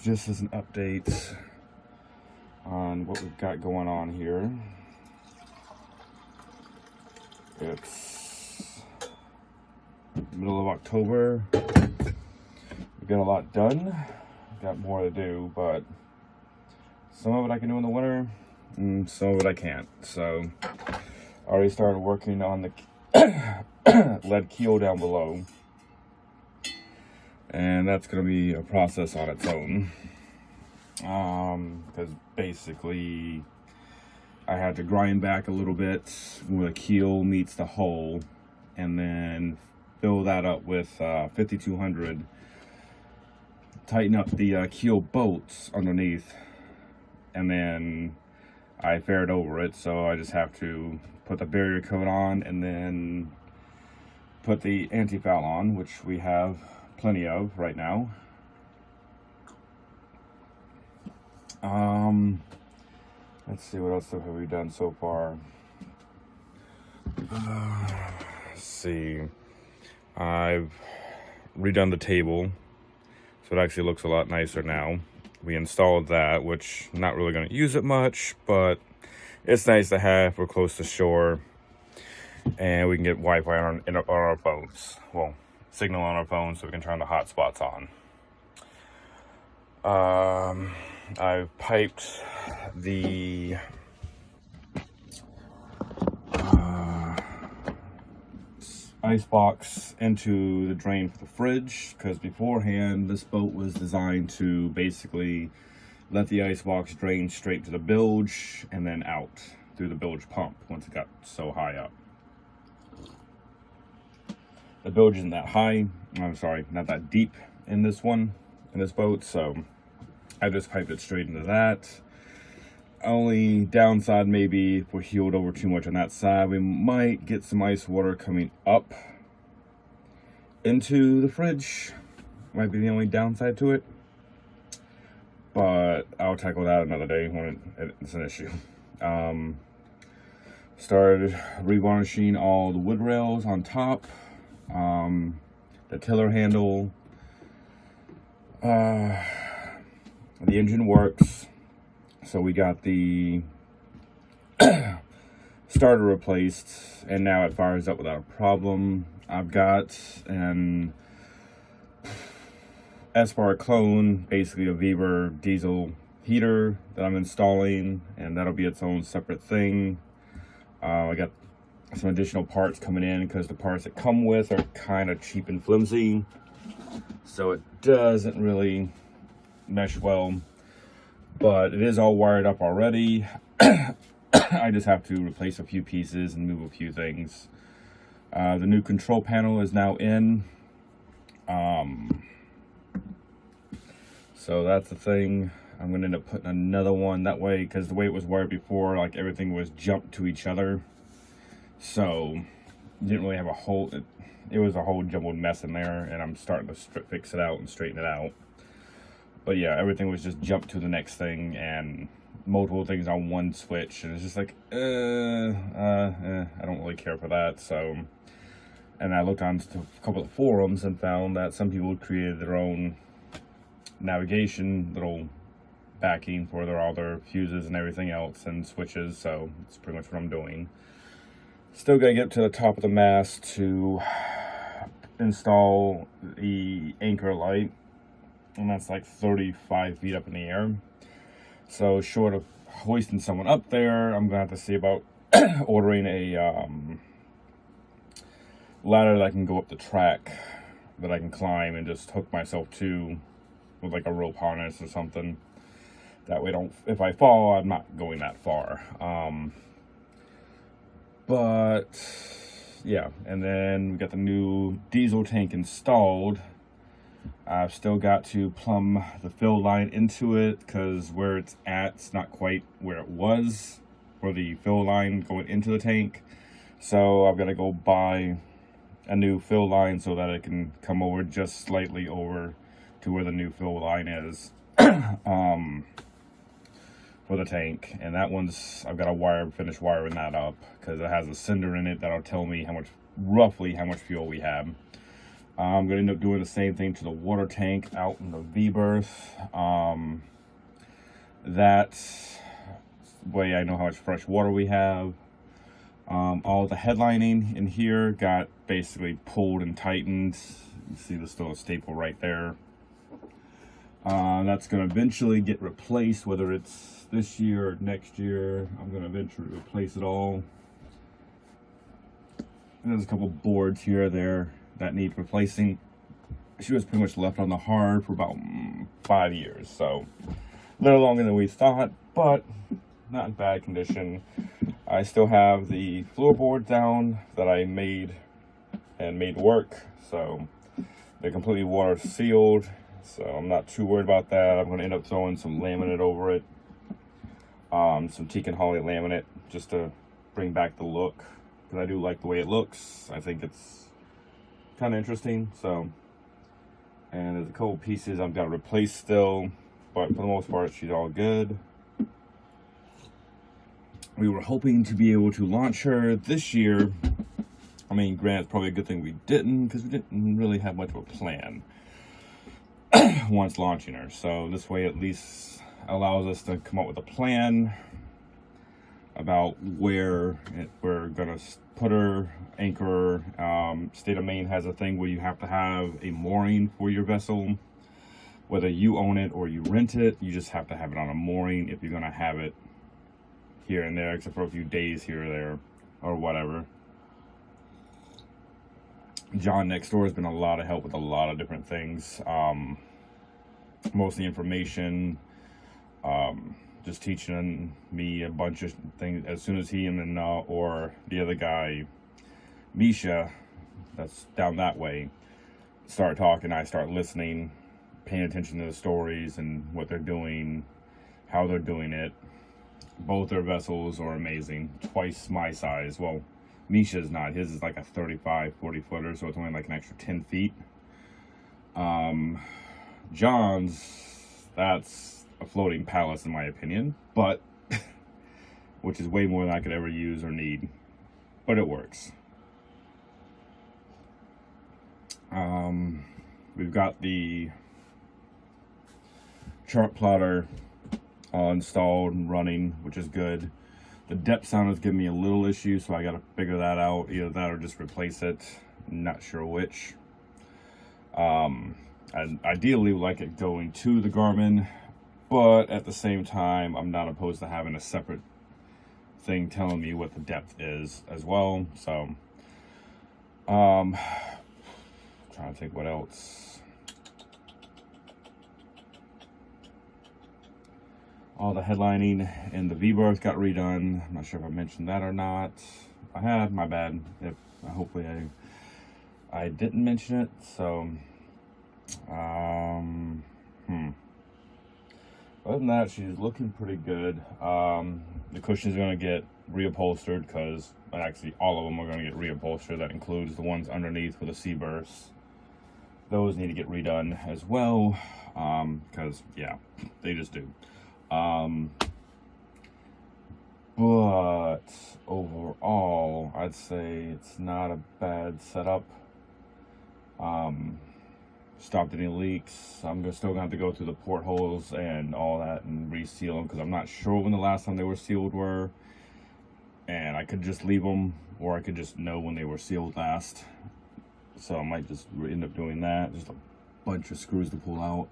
just as an update on what we've got going on here. It's middle of October. We've got a lot done. We've got more to do, but some of it I can do in the winter, and some of it I can't. So I already started working on the lead keel down below, and that's going to be a process on its own. Because basically I had to grind back a little bit where the keel meets the hull, and then fill that up with 5200, tighten up the keel bolts underneath, and then I fared over it. So I just have to put the barrier coat on and then put the anti-foul on, which we have plenty of right now. Let's see, what else have we done so far? Let's see. I've redone the table, so it actually looks a lot nicer now. We installed that, which I'm not really going to use it much, but it's nice to have. We're close to shore, and we can get Wi-Fi on our phones. Well, signal on our phones, so we can turn the hotspots on. I've piped the ice box into the drain for the fridge, because beforehand this boat was designed to basically let the ice box drain straight to the bilge and then out through the bilge pump once it got so high up. The bilge isn't that high, I'm sorry, not that deep in this boat, so I just piped it straight into that. Only downside, maybe if we're heeled over too much on that side, we might get some ice water coming up into the fridge. Might be the only downside to it, but I'll tackle that another day when it's an issue. Started revarnishing all the wood rails on top, the tiller handle. The engine works, so we got the starter replaced, and now it fires up without a problem. I've got an Espar clone, basically a Weber diesel heater that I'm installing, and that'll be its own separate thing. I got some additional parts coming in because the parts that come with are kind of cheap and flimsy, so it doesn't really mesh well, but it is all wired up already. I just have to replace a few pieces and move a few things. The new control panel is now in, so that's the thing. I'm gonna end up putting another one that way, because the way it was wired before, like, everything was jumped to each other, so didn't really have a whole, it was a whole jumbled mess in there, and I'm starting to fix it out and straighten it out. But yeah, everything was just jumped to the next thing, and multiple things on one switch, and it's just like, I don't really care for that. So, and I looked on a couple of forums and found that some people created their own navigation little backing for all their fuses and everything else and switches. So it's pretty much what I'm doing. Still gotta get to the top of the mast to install the anchor light, and that's like 35 feet up in the air. So short of hoisting someone up there, I'm gonna have to see about ordering a ladder that I can go up the track, that I can climb and just hook myself to with like a rope harness or something. That way, if I fall, I'm not going that far. But yeah, and then we got the new diesel tank installed. I've still got to plumb the fill line into it, because where it's at, it's not quite where it was for the fill line going into the tank. So I've got to go buy a new fill line so that it can come over just slightly over to where the new fill line is for the tank. And that one's, I've got to finish wiring that up, because it has a sender in it that'll tell me roughly how much fuel we have. I'm going to end up doing the same thing to the water tank out in the V-berth. That way I know how much fresh water we have. All the headlining in here got basically pulled and tightened. You see there's still a staple right there. That's going to eventually get replaced, whether it's this year or next year. I'm going to eventually replace it all. And there's a couple boards here or there that need replacing. She was pretty much left on the hard for about 5 years, so a little longer than we thought, but not in bad condition. I still have the floorboards down that I made work, so they're completely water sealed, so I'm not too worried about that. I'm going to end up throwing some laminate over it, some teak and holly laminate, just to bring back the look, because I do like the way it looks. I think it's kind of interesting. So, and there's a couple pieces I've got to replace still, but for the most part she's all good. We were hoping to be able to launch her this year. I mean, granted, it's probably a good thing we didn't, because we didn't really have much of a plan once launching her. So this way at least allows us to come up with a plan about where we're gonna put her, anchor her. State of Maine has a thing where you have to have a mooring for your vessel. Whether you own it or you rent it, you just have to have it on a mooring if you're gonna have it here and there, except for a few days here or there or whatever. John next door has been a lot of help with a lot of different things. Mostly information, just teaching me a bunch of things. As soon as he and or the other guy, Misha, that's down that way, start talking, I start listening, paying attention to the stories and what they're doing, how they're doing it. Both their vessels are amazing, twice my size. Well, Misha's not. His is like a 35, 40 footer, so it's only like an extra 10 feet. John's, that's a floating palace in my opinion, but which is way more than I could ever use or need, but it works. We've got the chart plotter installed and running, which is good. The depth sound is giving me a little issue, so I got to figure that out. Either that or just replace it. Not sure which. I ideally would like it going to the Garmin, but at the same time, I'm not opposed to having a separate thing telling me what the depth is as well. So, trying to think what else. All the headlining and the V-berth got redone. I'm not sure if I mentioned that or not. I have, my bad. If hopefully I didn't mention it. So, other than that, she's looking pretty good. The cushion's gonna get reupholstered, because actually all of them are gonna get reupholstered. That includes the ones underneath for the C-berths. Those need to get redone as well, because yeah, they just do. But overall, I'd say it's not a bad setup. Stopped any leaks. I'm still going to have to go through the portholes and all that and reseal them, because I'm not sure when the last time they were sealed were. And I could just leave them, or I could just know when they were sealed last. So I might just end up doing that. Just a bunch of screws to pull out.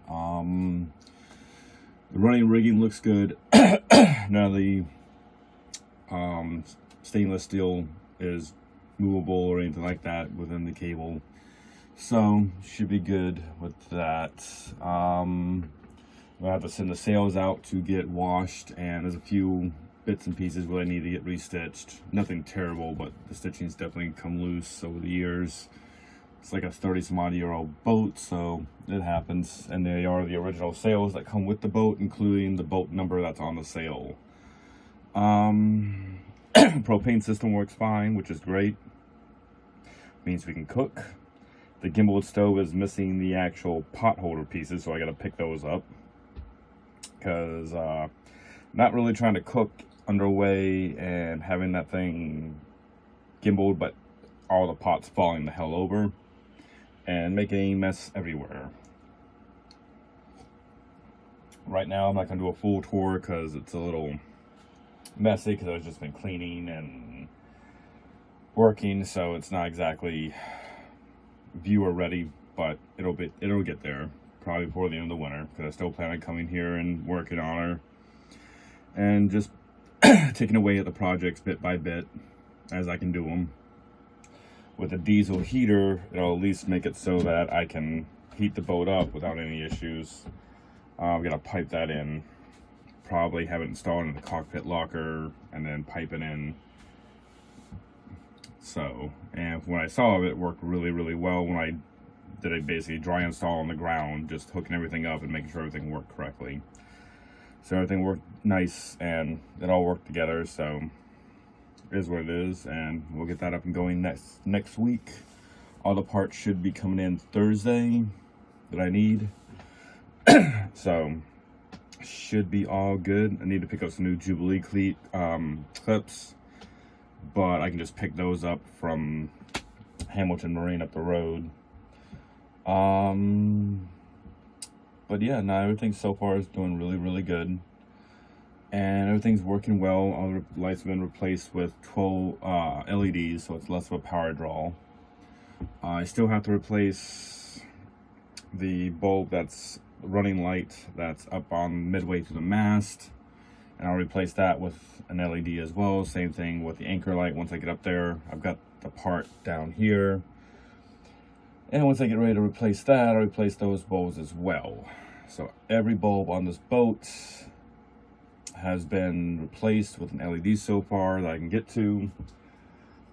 The running rigging looks good. None of the stainless steel is movable or anything like that within the cable. So, should be good with that. I'll have to send the sails out to get washed, and there's a few bits and pieces where I need to get restitched. Nothing terrible, but the stitching's definitely come loose over the years. It's like a 30-some-odd-year-old boat, so it happens. And they are the original sails that come with the boat, including the boat number that's on the sail. Propane system works fine, which is great. Means we can cook. The gimbal stove is missing the actual pot holder pieces, so I got to pick those up. Because not really trying to cook underway and having that thing gimbaled, but all the pots falling the hell over. and make a mess everywhere. Right now, I'm not going to do a full tour because it's a little messy because I've just been cleaning and working, so it's not exactly viewer ready, but it'll get there probably before the end of the winter, because I still plan on coming here and working on her and just taking away at the projects bit by bit as I can do them. With a diesel heater, it'll at least make it so that I can heat the boat up without any issues. I'm gonna pipe that in, probably have it installed in the cockpit locker and then pipe it in. So, and when I saw it worked really, really well when I did a basically dry install on the ground, just hooking everything up and making sure everything worked correctly. So everything worked nice and it all worked together, so it is what it is, and we'll get that up and going next week. All the parts should be coming in Thursday that I need. So should be all good. I need to pick up some new Jubilee clips, but I can just pick those up from Hamilton Marine up the road. But yeah, no, everything so far is doing really, really good, and everything's working well. All the lights have been replaced with 12 LEDs, so it's less of a power draw. I still have to replace the bulb that's running light that's up on midway through the mast, and I'll replace that with an LED as well. Same thing with the anchor light. Once I get up there, I've got the part down here, and once I get ready to replace that, I'll replace those bulbs as well. So every bulb on this boat has been replaced with an LED so far that I can get to.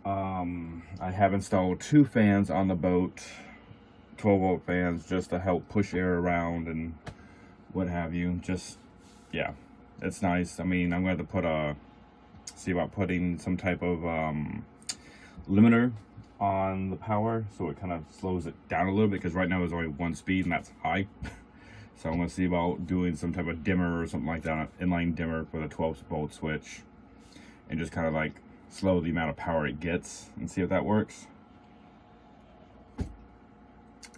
I have installed 2 fans on the boat, 12-volt fans, just to help push air around and what have you. Just, yeah, it's nice. I mean, I'm going to have to see about putting some type of limiter on the power, so it kind of slows it down a little bit, because right now there's only 1 speed and that's high. So I'm going to see about doing some type of dimmer or something like that, inline dimmer for the 12-volt switch, and just kind of like slow the amount of power it gets and see if that works.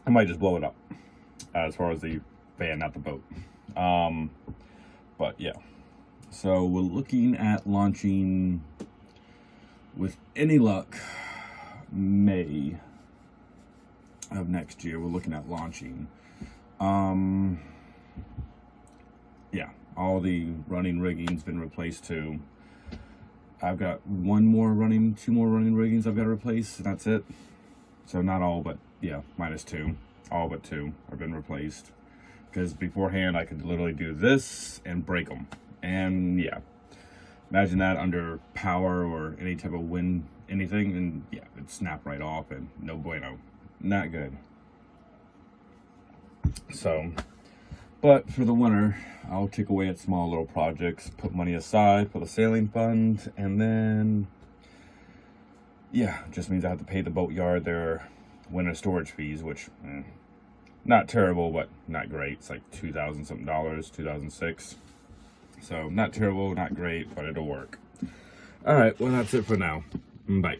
I might just blow it up as far as the fan, not the boat. But yeah, so we're looking at launching, with any luck, May of next year. We're looking at launching. Yeah, all the running rigging's been replaced too. I've got 2 more running riggings I've got to replace, and that's it. So not all, but yeah, -2. All but 2 have been replaced. Because beforehand, I could literally do this and break them. And yeah, imagine that under power or any type of wind, anything, and yeah, it'd snap right off, and no bueno. Not good. So, but for the winter, I'll take away at small little projects, put money aside for the sailing fund, and then, yeah, just means I have to pay the boatyard their winter storage fees, which, not terrible, but not great. It's like $2,000 something, 2006. So not terrible, not great, but it'll work. All right, well, that's it for now. Bye.